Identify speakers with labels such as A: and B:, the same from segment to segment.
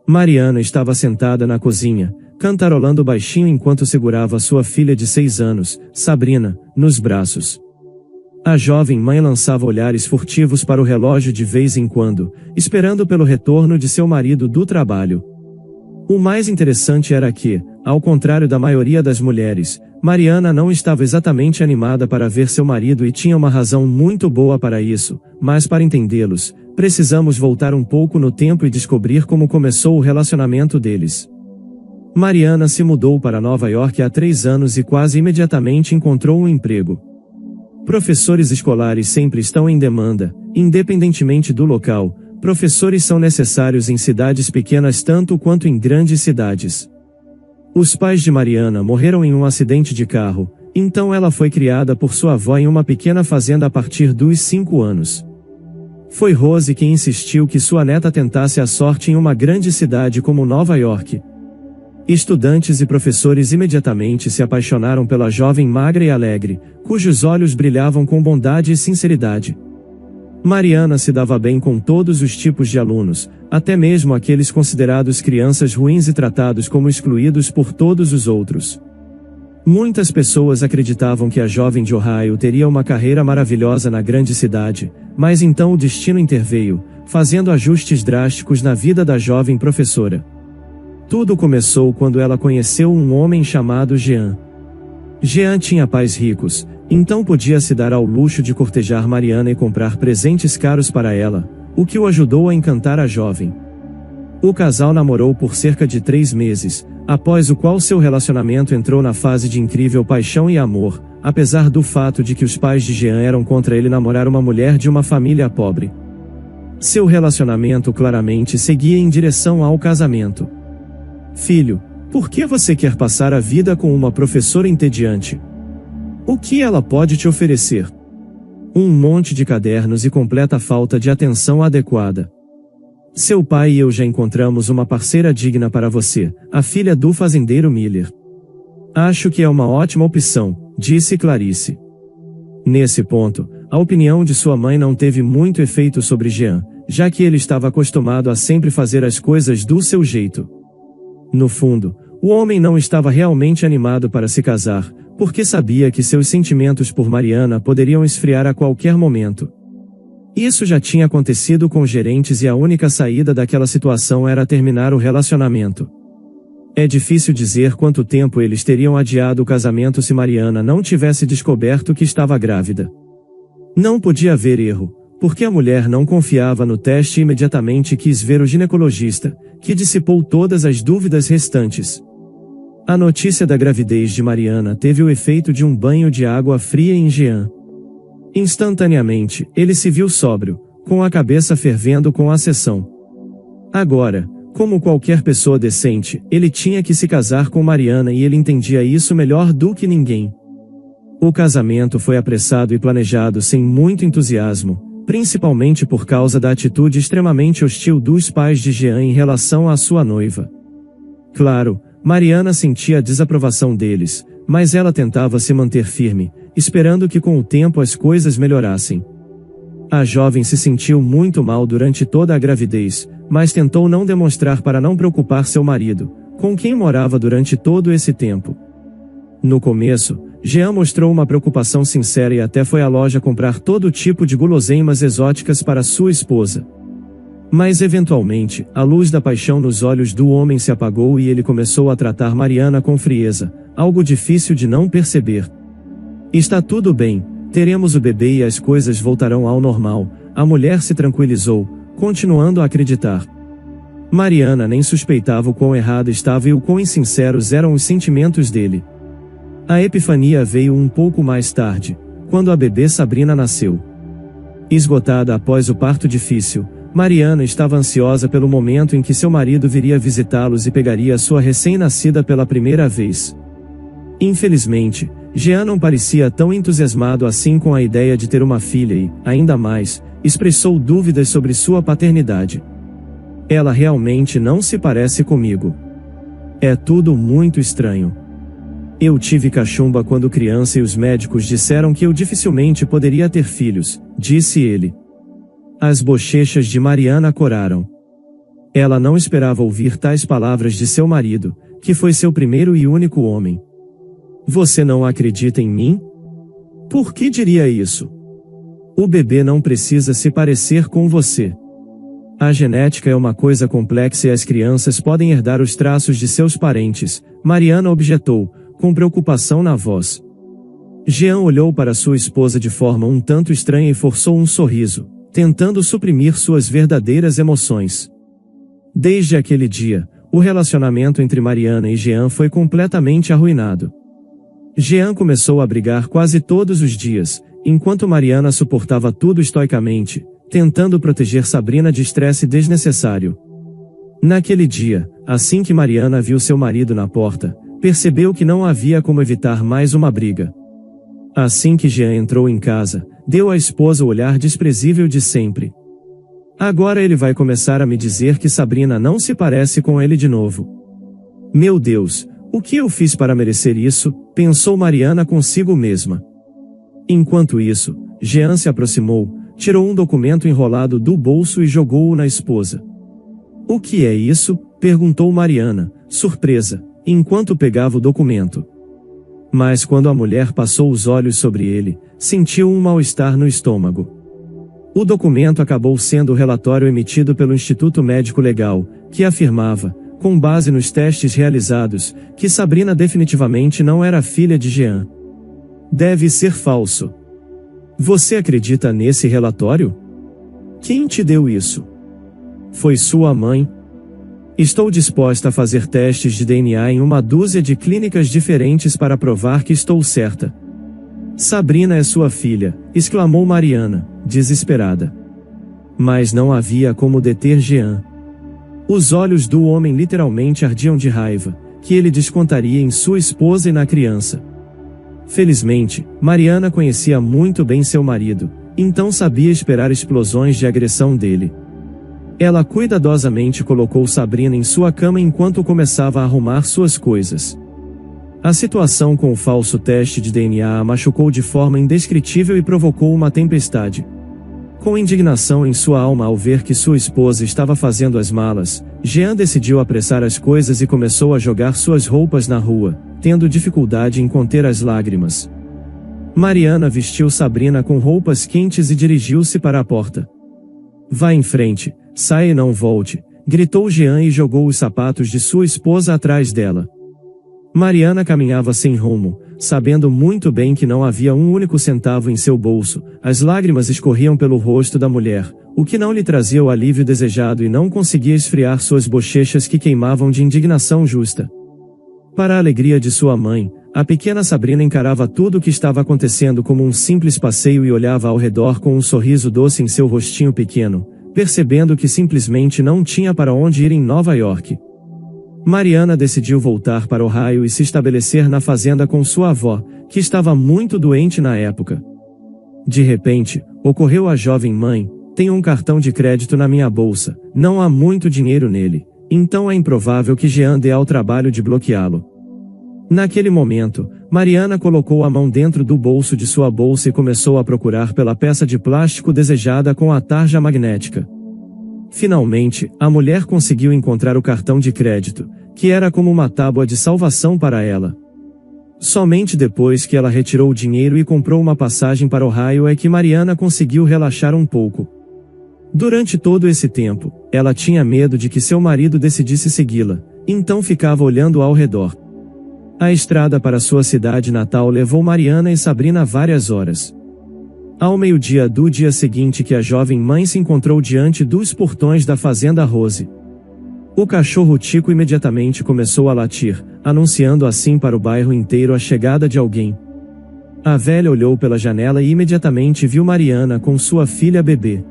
A: Mariana estava sentada na cozinha, cantarolando baixinho enquanto segurava sua filha de 6 anos, Sabrina, nos braços. A jovem mãe lançava olhares furtivos para o relógio de vez em quando, esperando pelo retorno de seu marido do trabalho. O mais interessante era que, ao contrário da maioria das mulheres, Mariana não estava exatamente animada para ver seu marido e tinha uma razão muito boa para isso, mas para entendê-los, precisamos voltar um pouco no tempo e descobrir como começou o relacionamento deles. Mariana se mudou para Nova York há 3 anos e quase imediatamente encontrou um emprego. Professores escolares sempre estão em demanda, independentemente do local. Professores são necessários em cidades pequenas tanto quanto em grandes cidades. Os pais de Mariana morreram em um acidente de carro, então ela foi criada por sua avó em uma pequena fazenda a partir dos 5 anos. Foi Rose quem insistiu que sua neta tentasse a sorte em uma grande cidade como Nova York. Estudantes e professores imediatamente se apaixonaram pela jovem magra e alegre, cujos olhos brilhavam com bondade e sinceridade. Mariana se dava bem com todos os tipos de alunos, até mesmo aqueles considerados crianças ruins e tratados como excluídos por todos os outros. Muitas pessoas acreditavam que a jovem de Ohio teria uma carreira maravilhosa na grande cidade, mas então o destino interveio, fazendo ajustes drásticos na vida da jovem professora. Tudo começou quando ela conheceu um homem chamado Jean. Jean tinha pais ricos, então podia se dar ao luxo de cortejar Mariana e comprar presentes caros para ela, o que o ajudou a encantar a jovem. O casal namorou por cerca de 3 meses, após o qual seu relacionamento entrou na fase de incrível paixão e amor, apesar do fato de que os pais de Jean eram contra ele namorar uma mulher de uma família pobre. Seu relacionamento claramente seguia em direção ao casamento. Filho, por que você quer passar a vida com uma professora entediante? O que ela pode te oferecer? Um monte de cadernos e completa falta de atenção adequada. Seu pai e eu já encontramos uma parceira digna para você, a filha do fazendeiro Miller. Acho que é uma ótima opção, disse Clarice. Nesse ponto, a opinião de sua mãe não teve muito efeito sobre Jean, já que ele estava acostumado a sempre fazer as coisas do seu jeito. No fundo, o homem não estava realmente animado para se casar, porque sabia que seus sentimentos por Mariana poderiam esfriar a qualquer momento. Isso já tinha acontecido com gerentes e a única saída daquela situação era terminar o relacionamento. É difícil dizer quanto tempo eles teriam adiado o casamento se Mariana não tivesse descoberto que estava grávida. Não podia haver erro, porque a mulher não confiava no teste e imediatamente quis ver o ginecologista, que dissipou todas as dúvidas restantes. A notícia da gravidez de Mariana teve o efeito de um banho de água fria em Jean. Instantaneamente, ele se viu sóbrio, com a cabeça fervendo com a sessão. Agora, como qualquer pessoa decente, ele tinha que se casar com Mariana e ele entendia isso melhor do que ninguém. O casamento foi apressado e planejado sem muito entusiasmo, principalmente por causa da atitude extremamente hostil dos pais de Jean em relação à sua noiva. Claro, Mariana sentia a desaprovação deles, mas ela tentava se manter firme, esperando que com o tempo as coisas melhorassem. A jovem se sentiu muito mal durante toda a gravidez, mas tentou não demonstrar para não preocupar seu marido, com quem morava durante todo esse tempo. No começo, Jean mostrou uma preocupação sincera e até foi à loja comprar todo tipo de guloseimas exóticas para sua esposa. Mas eventualmente, a luz da paixão nos olhos do homem se apagou e ele começou a tratar Mariana com frieza, algo difícil de não perceber. Está tudo bem, teremos o bebê e as coisas voltarão ao normal, a mulher se tranquilizou, continuando a acreditar. Mariana nem suspeitava o quão errada estava e o quão insinceros eram os sentimentos dele. A epifania veio um pouco mais tarde, quando a bebê Sabrina nasceu. Esgotada após o parto difícil, Mariana estava ansiosa pelo momento em que seu marido viria visitá-los e pegaria sua recém-nascida pela primeira vez. Infelizmente, Jean não parecia tão entusiasmado assim com a ideia de ter uma filha e, ainda mais, expressou dúvidas sobre sua paternidade. Ela realmente não se parece comigo. É tudo muito estranho. Eu tive cachumba quando criança e os médicos disseram que eu dificilmente poderia ter filhos, disse ele. As bochechas de Mariana coraram. Ela não esperava ouvir tais palavras de seu marido, que foi seu primeiro e único homem. Você não acredita em mim? Por que diria isso? O bebê não precisa se parecer com você. A genética é uma coisa complexa e as crianças podem herdar os traços de seus parentes, Mariana objetou, com preocupação na voz. Jean olhou para sua esposa de forma um tanto estranha e forçou um sorriso, tentando suprimir suas verdadeiras emoções. Desde aquele dia, o relacionamento entre Mariana e Jean foi completamente arruinado. Jean começou a brigar quase todos os dias, enquanto Mariana suportava tudo estoicamente, tentando proteger Sabrina de estresse desnecessário. Naquele dia, assim que Mariana viu seu marido na porta, percebeu que não havia como evitar mais uma briga. Assim que Jean entrou em casa, deu à esposa o olhar desprezível de sempre. Agora ele vai começar a me dizer que Sabrina não se parece com ele de novo. Meu Deus, o que eu fiz para merecer isso? Pensou Mariana consigo mesma. Enquanto isso, Jean se aproximou, tirou um documento enrolado do bolso e jogou-o na esposa. O que é isso? Perguntou Mariana, surpresa, enquanto pegava o documento. Mas quando a mulher passou os olhos sobre ele, sentiu um mal-estar no estômago. O documento acabou sendo o relatório emitido pelo Instituto Médico Legal, que afirmava, com base nos testes realizados, que Sabrina definitivamente não era filha de Jean. Deve ser falso. Você acredita nesse relatório? Quem te deu isso? Foi sua mãe? Estou disposta a fazer testes de DNA em uma dúzia de clínicas diferentes para provar que estou certa. Sabrina é sua filha, exclamou Mariana, desesperada. Mas não havia como deter Jean. Os olhos do homem literalmente ardiam de raiva, que ele descontaria em sua esposa e na criança. Felizmente, Mariana conhecia muito bem seu marido, então sabia esperar explosões de agressão dele. Ela cuidadosamente colocou Sabrina em sua cama enquanto começava a arrumar suas coisas. A situação com o falso teste de DNA a machucou de forma indescritível e provocou uma tempestade. Com indignação em sua alma ao ver que sua esposa estava fazendo as malas, Jean decidiu apressar as coisas e começou a jogar suas roupas na rua, tendo dificuldade em conter as lágrimas. Mariana vestiu Sabrina com roupas quentes e dirigiu-se para a porta. Vá em frente, saia e não volte, gritou Jean e jogou os sapatos de sua esposa atrás dela. Mariana caminhava sem rumo, sabendo muito bem que não havia um único centavo em seu bolso, as lágrimas escorriam pelo rosto da mulher, o que não lhe trazia o alívio desejado e não conseguia esfriar suas bochechas que queimavam de indignação justa. Para a alegria de sua mãe, a pequena Sabrina encarava tudo o que estava acontecendo como um simples passeio e olhava ao redor com um sorriso doce em seu rostinho pequeno, percebendo que simplesmente não tinha para onde ir em Nova York. Mariana decidiu voltar para Ohio e se estabelecer na fazenda com sua avó, que estava muito doente na época. De repente, ocorreu à jovem mãe: tenho um cartão de crédito na minha bolsa, não há muito dinheiro nele, então é improvável que Jean dê ao trabalho de bloqueá-lo. Naquele momento, Mariana colocou a mão dentro do bolso de sua bolsa e começou a procurar pela peça de plástico desejada com a tarja magnética. Finalmente, a mulher conseguiu encontrar o cartão de crédito, que era como uma tábua de salvação para ela. Somente depois que ela retirou o dinheiro e comprou uma passagem para Ohio é que Mariana conseguiu relaxar um pouco. Durante todo esse tempo, ela tinha medo de que seu marido decidisse segui-la, então ficava olhando ao redor. A estrada para sua cidade natal levou Mariana e Sabrina várias horas. Ao meio-dia do dia seguinte que a jovem mãe se encontrou diante dos portões da fazenda Rose. O cachorro Tico imediatamente começou a latir, anunciando assim para o bairro inteiro a chegada de alguém. A velha olhou pela janela e imediatamente viu Mariana com sua filha bebê.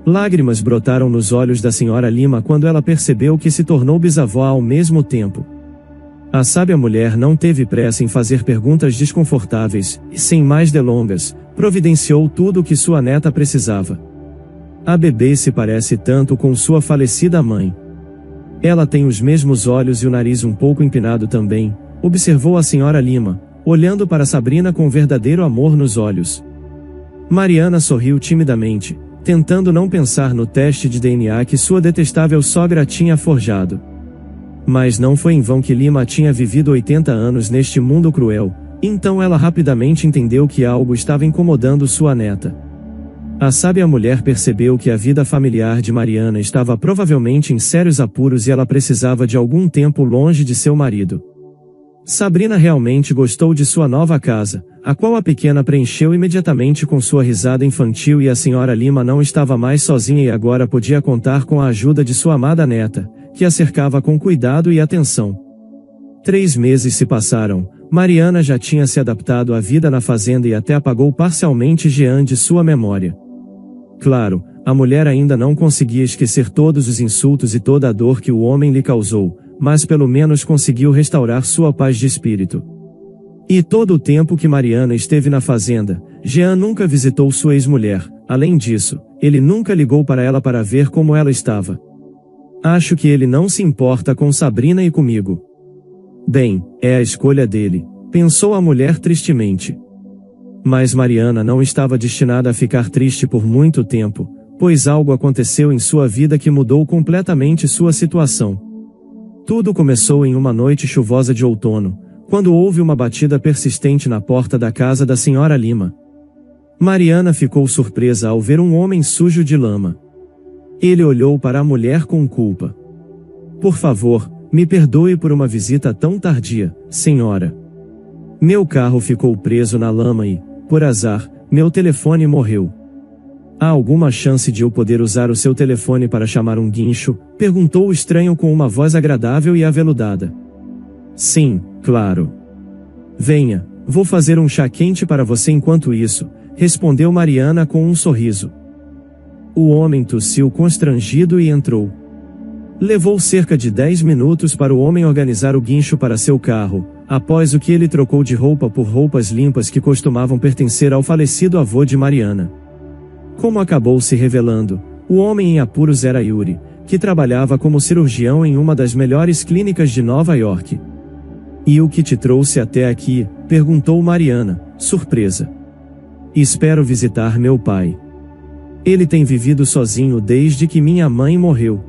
A: Lágrimas brotaram nos olhos da senhora Lima quando ela percebeu que se tornou bisavó ao mesmo tempo. A sábia mulher não teve pressa em fazer perguntas desconfortáveis, e sem mais delongas, providenciou tudo o que sua neta precisava. A bebê se parece tanto com sua falecida mãe. Ela tem os mesmos olhos e o nariz um pouco empinado também, observou a senhora Lima, olhando para Sabrina com verdadeiro amor nos olhos. Mariana sorriu timidamente, tentando não pensar no teste de DNA que sua detestável sogra tinha forjado. Mas não foi em vão que Lima tinha vivido 80 anos neste mundo cruel, então ela rapidamente entendeu que algo estava incomodando sua neta. A sábia mulher percebeu que a vida familiar de Mariana estava provavelmente em sérios apuros e ela precisava de algum tempo longe de seu marido. Sabrina realmente gostou de sua nova casa, a qual a pequena preencheu imediatamente com sua risada infantil, e a senhora Lima não estava mais sozinha e agora podia contar com a ajuda de sua amada neta, que a cercava com cuidado e atenção. 3 meses se passaram, Mariana já tinha se adaptado à vida na fazenda e até apagou parcialmente Jean de sua memória. Claro, a mulher ainda não conseguia esquecer todos os insultos e toda a dor que o homem lhe causou, mas pelo menos conseguiu restaurar sua paz de espírito. E todo o tempo que Mariana esteve na fazenda, Jean nunca visitou sua ex-mulher. Além disso, ele nunca ligou para ela para ver como ela estava. Acho que ele não se importa com Sabrina e comigo. Bem, é a escolha dele, pensou a mulher tristemente. Mas Mariana não estava destinada a ficar triste por muito tempo, pois algo aconteceu em sua vida que mudou completamente sua situação. Tudo começou em uma noite chuvosa de outono, quando houve uma batida persistente na porta da casa da senhora Lima. Mariana ficou surpresa ao ver um homem sujo de lama. Ele olhou para a mulher com culpa. Por favor, me perdoe por uma visita tão tardia, senhora. Meu carro ficou preso na lama e, por azar, meu telefone morreu. Há alguma chance de eu poder usar o seu telefone para chamar um guincho? Perguntou o estranho com uma voz agradável e aveludada. Sim, claro. Venha, vou fazer um chá quente para você enquanto isso, respondeu Mariana com um sorriso. O homem tossiu constrangido e entrou. Levou cerca de 10 minutos para o homem organizar o guincho para seu carro, após o que ele trocou de roupa por roupas limpas que costumavam pertencer ao falecido avô de Mariana. Como acabou se revelando, o homem em apuros era Yuri, que trabalhava como cirurgião em uma das melhores clínicas de Nova York. E o que te trouxe até aqui? Perguntou Mariana, surpresa. Espero visitar meu pai. Ele tem vivido sozinho desde que minha mãe morreu.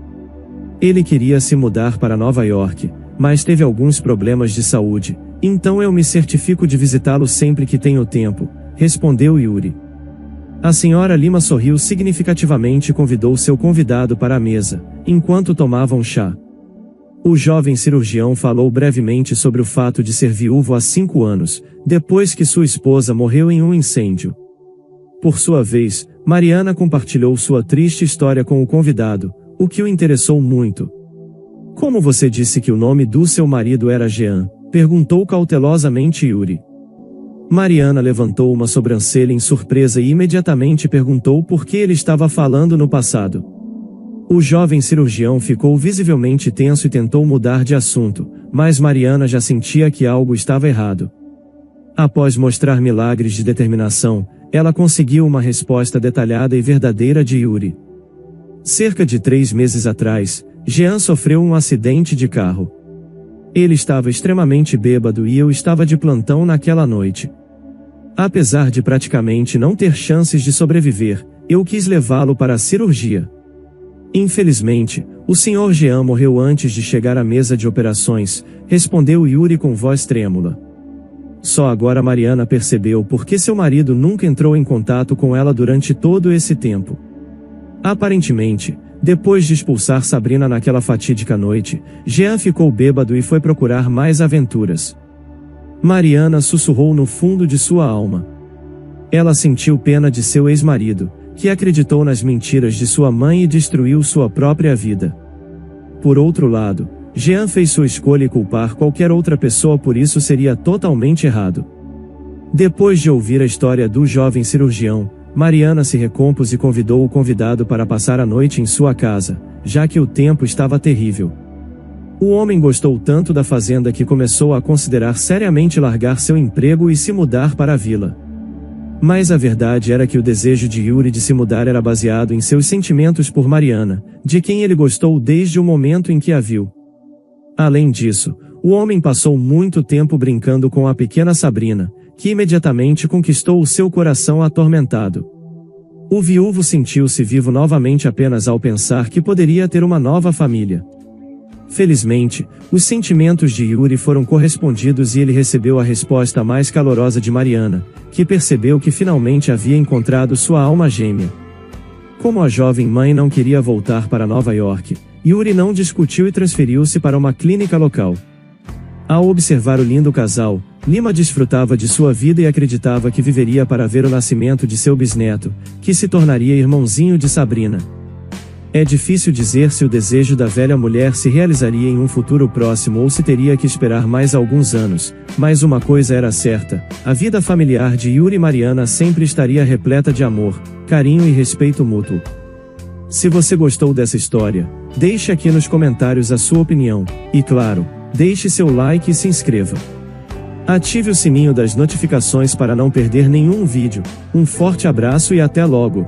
A: Ele queria se mudar para Nova York, mas teve alguns problemas de saúde, então eu me certifico de visitá-lo sempre que tenho tempo, respondeu Yuri. A senhora Lima sorriu significativamente e convidou seu convidado para a mesa, enquanto tomavam chá. O jovem cirurgião falou brevemente sobre o fato de ser viúvo há 5 anos, depois que sua esposa morreu em um incêndio. Por sua vez, Mariana compartilhou sua triste história com o convidado, o que o interessou muito. Como você disse que o nome do seu marido era Jean? Perguntou cautelosamente Yuri. Mariana levantou uma sobrancelha em surpresa e imediatamente perguntou por que ele estava falando no passado. O jovem cirurgião ficou visivelmente tenso e tentou mudar de assunto, mas Mariana já sentia que algo estava errado. Após mostrar milagres de determinação, ela conseguiu uma resposta detalhada e verdadeira de Yuri. Cerca de 3 meses atrás, Jean sofreu um acidente de carro. Ele estava extremamente bêbado e eu estava de plantão naquela noite. Apesar de praticamente não ter chances de sobreviver, eu quis levá-lo para a cirurgia. Infelizmente, o Sr. Jean morreu antes de chegar à mesa de operações, respondeu Yuri com voz trêmula. Só agora Mariana percebeu por que seu marido nunca entrou em contato com ela durante todo esse tempo. Aparentemente, depois de expulsar Sabrina naquela fatídica noite, Jean ficou bêbado e foi procurar mais aventuras. Mariana sussurrou no fundo de sua alma. Ela sentiu pena de seu ex-marido, que acreditou nas mentiras de sua mãe e destruiu sua própria vida. Por outro lado, Jean fez sua escolha e culpar qualquer outra pessoa por isso seria totalmente errado. Depois de ouvir a história do jovem cirurgião, Mariana se recompôs e convidou o convidado para passar a noite em sua casa, já que o tempo estava terrível. O homem gostou tanto da fazenda que começou a considerar seriamente largar seu emprego e se mudar para a vila. Mas a verdade era que o desejo de Yuri de se mudar era baseado em seus sentimentos por Mariana, de quem ele gostou desde o momento em que a viu. Além disso, o homem passou muito tempo brincando com a pequena Sabrina, que imediatamente conquistou o seu coração atormentado. O viúvo sentiu-se vivo novamente apenas ao pensar que poderia ter uma nova família. Felizmente, os sentimentos de Yuri foram correspondidos e ele recebeu a resposta mais calorosa de Mariana, que percebeu que finalmente havia encontrado sua alma gêmea. Como a jovem mãe não queria voltar para Nova York, Yuri não discutiu e transferiu-se para uma clínica local. Ao observar o lindo casal, Lima desfrutava de sua vida e acreditava que viveria para ver o nascimento de seu bisneto, que se tornaria irmãozinho de Sabrina. É difícil dizer se o desejo da velha mulher se realizaria em um futuro próximo ou se teria que esperar mais alguns anos, mas uma coisa era certa: a vida familiar de Yuri e Mariana sempre estaria repleta de amor, carinho e respeito mútuo. Se você gostou dessa história, deixe aqui nos comentários a sua opinião, e claro, deixe seu like e se inscreva. Ative o sininho das notificações para não perder nenhum vídeo. Um forte abraço e até logo!